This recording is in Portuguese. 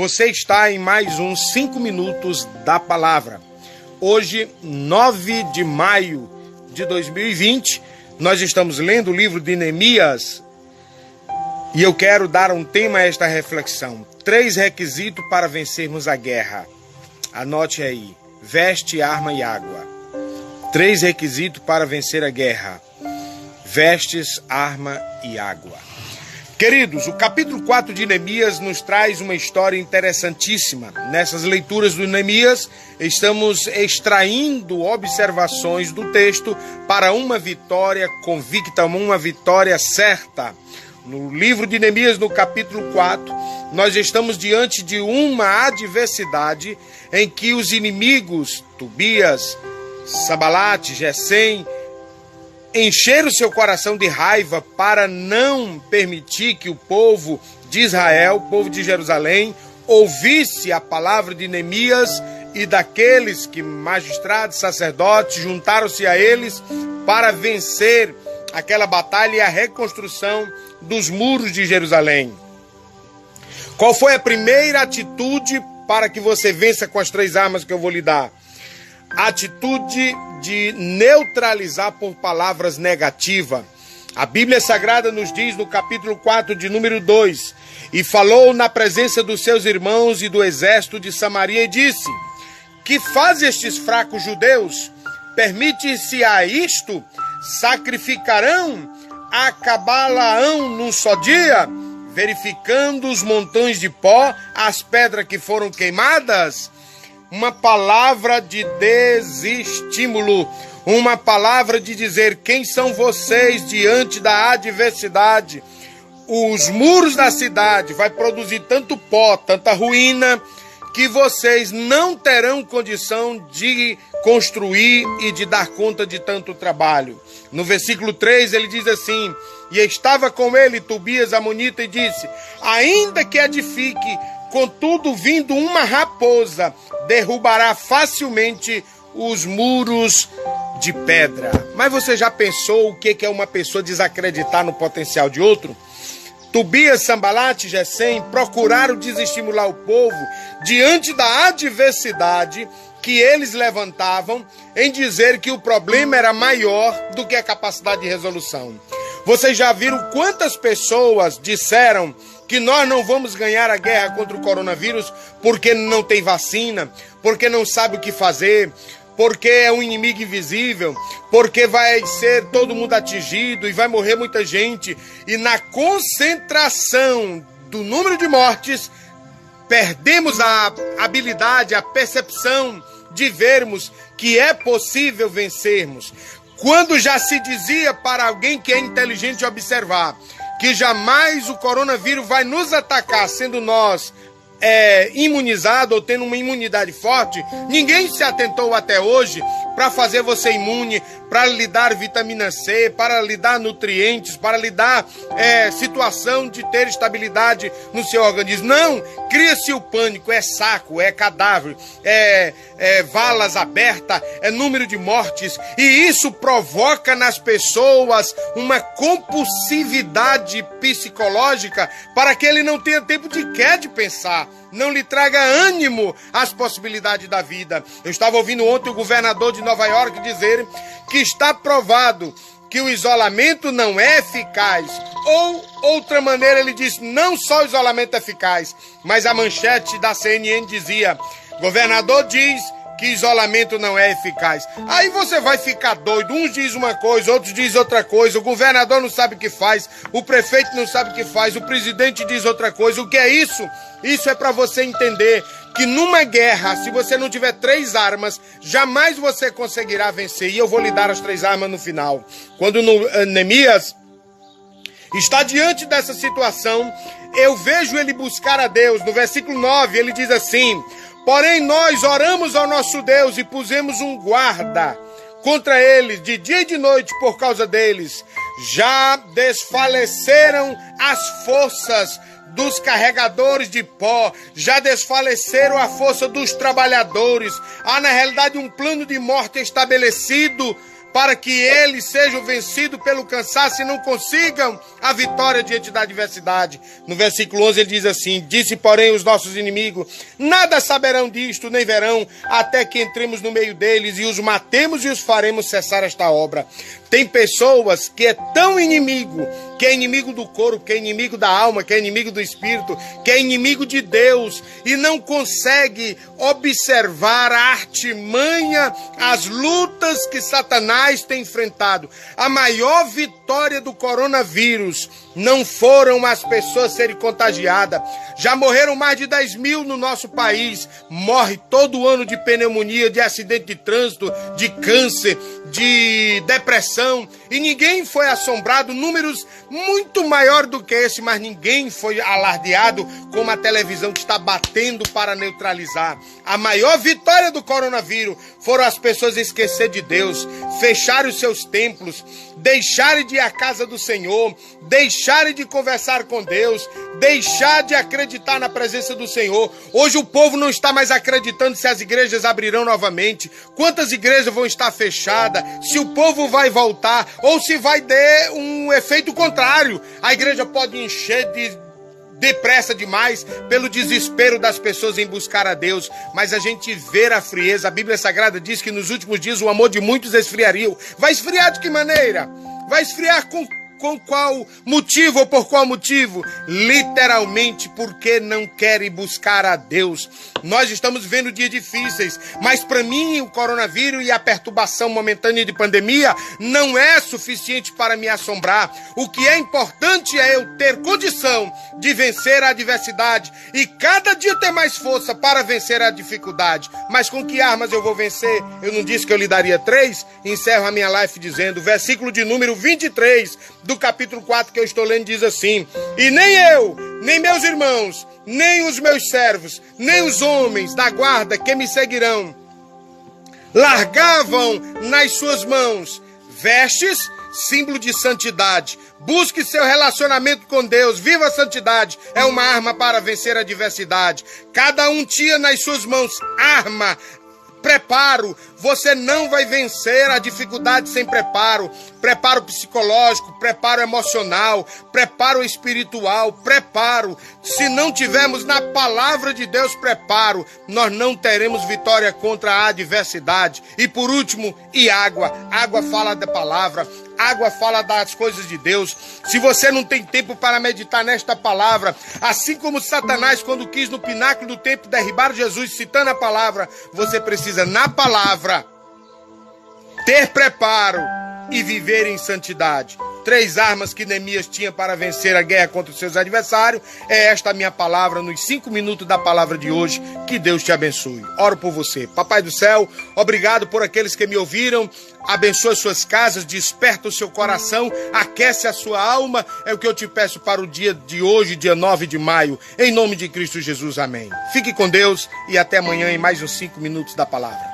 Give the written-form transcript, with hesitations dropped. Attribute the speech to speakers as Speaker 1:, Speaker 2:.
Speaker 1: Você está em mais uns 5 minutos da palavra. Hoje, 9 de maio de 2020, nós estamos lendo o livro de Neemias e eu quero dar um tema a esta reflexão. 3 requisitos para vencermos a guerra. Anote aí: veste, arma e água. 3 requisitos para vencer a guerra: vestes, arma e água. Queridos, o capítulo 4 de Neemias nos traz uma história interessantíssima. Nessas leituras do Neemias, estamos extraindo observações do texto para uma vitória convicta, uma vitória certa. No livro de Neemias, no capítulo 4, nós estamos diante de uma adversidade em que os inimigos, Tobias, Sanbalate, Gesem, encheram seu coração de raiva para não permitir que o povo de Israel, o povo de Jerusalém, ouvisse a palavra de Neemias, e daqueles que magistrados, sacerdotes, juntaram-se a eles para vencer aquela batalha e a reconstrução dos muros de Jerusalém. Qual foi a primeira atitude para que você vença com as 3 armas que eu vou lhe dar? A atitude de neutralizar por palavras negativas. A Bíblia Sagrada nos diz no capítulo 4 de número 2: e falou na presença dos seus irmãos e do exército de Samaria e disse: que faz estes fracos judeus? Permite-se a isto? Sacrificarão? Acabá-la-ão num só dia? Verificando os montões de pó, as pedras que foram queimadas? Uma palavra de desestímulo, uma palavra de dizer: quem são vocês diante da adversidade? Os muros da cidade vai produzir tanto pó, tanta ruína, que vocês não terão condição de construir e de dar conta de tanto trabalho. No versículo 3 ele diz assim: e estava com ele Tobias Amonita e disse: ainda que edifique, contudo vindo uma raposa, derrubará facilmente os muros de pedra. Mas você já pensou o que é uma pessoa desacreditar no potencial de outro? Tobias, Sanbalate e Gesem procuraram desestimular o povo diante da adversidade que eles levantavam, em dizer que o problema era maior do que a capacidade de resolução. Vocês já viram quantas pessoas disseram que nós não vamos ganhar a guerra contra o coronavírus porque não tem vacina, porque não sabe o que fazer, porque é um inimigo invisível, porque vai ser todo mundo atingido e vai morrer muita gente. E na concentração do número de mortes, perdemos a habilidade, a percepção de vermos que é possível vencermos. Quando já se dizia para alguém que é inteligente observar que jamais o coronavírus vai nos atacar, sendo nós imunizado ou tendo uma imunidade forte, ninguém se atentou até hoje para fazer você imune, para lhe dar vitamina C, para lhe dar nutrientes, para lhe dar situação de ter estabilidade no seu organismo. Não, cria-se o pânico, é saco, é cadáver, valas abertas, é número de mortes, e isso provoca nas pessoas uma compulsividade psicológica para que ele não tenha tempo de pensar, não lhe traga ânimo às possibilidades da vida. Eu estava ouvindo ontem o governador de Nova York dizer que está provado que o isolamento não é eficaz. Ou, outra maneira, ele disse: não só o isolamento é eficaz, mas a manchete da CNN dizia: governador diz que isolamento não é eficaz. Aí você vai ficar doido. Uns dizem uma coisa, outros dizem outra coisa. O governador não sabe o que faz, o prefeito não sabe o que faz, o presidente diz outra coisa. O que é isso? Isso é para você entender que numa guerra, se você não tiver 3 armas, jamais você conseguirá vencer. E eu vou lhe dar as 3 armas no final. Quando Neemias está diante dessa situação, eu vejo ele buscar a Deus. No versículo 9 ele diz assim: porém nós oramos ao nosso Deus e pusemos um guarda contra eles de dia e de noite por causa deles. Já desfaleceram as forças dos carregadores de pó, já desfaleceram a força dos trabalhadores. Há na realidade um plano de morte estabelecido para que eles sejam vencidos pelo cansaço e não consigam a vitória diante da adversidade. No versículo 11 ele diz assim: disse, porém, os nossos inimigos, nada saberão disto, nem verão, até que entremos no meio deles e os matemos e os faremos cessar esta obra. Tem pessoas que é tão inimigo, que é inimigo do corpo, que é inimigo da alma, que é inimigo do espírito, que é inimigo de Deus, e não consegue observar a artimanha, as lutas que Satanás tem enfrentado. A maior vitória do coronavírus não foram as pessoas serem contagiadas. Já morreram mais de 10 mil no nosso país. Morre todo ano de pneumonia, de acidente de trânsito, de câncer, de depressão. E ninguém foi assombrado, números muito maior do que esse, mas ninguém foi alardeado como a televisão que está batendo para neutralizar. A maior vitória do coronavírus foram as pessoas esquecer de Deus, fecharem os seus templos, deixarem de ir à casa do Senhor, deixarem de conversar com Deus, deixar de acreditar na presença do Senhor. Hoje o povo não está mais acreditando se as igrejas abrirão novamente, quantas igrejas vão estar fechadas, se o povo vai voltar ou se vai ter um efeito contrário. A igreja pode encher depressa demais pelo desespero das pessoas em buscar a Deus, mas a gente vê a frieza. A Bíblia Sagrada diz que nos últimos dias o amor de muitos esfriaria. Vai esfriar de que maneira? Vai esfriar com qual motivo ou por qual motivo? Literalmente porque não querem buscar a Deus. Nós estamos vivendo dias difíceis, mas para mim o coronavírus e a perturbação momentânea de pandemia não é suficiente para me assombrar. O que é importante é eu ter condição de vencer a adversidade e cada dia ter mais força para vencer a dificuldade. Mas com que armas eu vou vencer? Eu não disse que eu lhe daria 3? Encerro a minha live dizendo, versículo de número 23 do capítulo 4 que eu estou lendo diz assim: e nem eu, nem meus irmãos, nem os meus servos, nem os homens da guarda que me seguirão, largavam nas suas mãos vestes, símbolo de santidade. Busque seu relacionamento com Deus, viva a santidade, é uma arma para vencer a adversidade. Cada um tinha nas suas mãos arma, preparo. Você não vai vencer a dificuldade sem preparo. Preparo psicológico, preparo emocional, preparo espiritual, preparo. Se não tivermos na palavra de Deus preparo, nós não teremos vitória contra a adversidade. E por último, e água. Água fala da palavra. Água fala das coisas de Deus. Se você não tem tempo para meditar nesta palavra, assim como Satanás, quando quis no pináculo do templo derribar Jesus, citando a palavra, você precisa, na palavra, ter preparo e viver em santidade. 3 armas que Neemias tinha para vencer a guerra contra os seus adversários. É esta a minha palavra nos 5 minutos da palavra de hoje. Que Deus te abençoe. Oro por você. Papai do céu, obrigado por aqueles que me ouviram. Abençoa suas casas, desperta o seu coração, aquece a sua alma. É o que eu te peço para o dia de hoje, dia 9 de maio. Em nome de Cristo Jesus, amém. Fique com Deus e até amanhã em mais uns 5 minutos da palavra.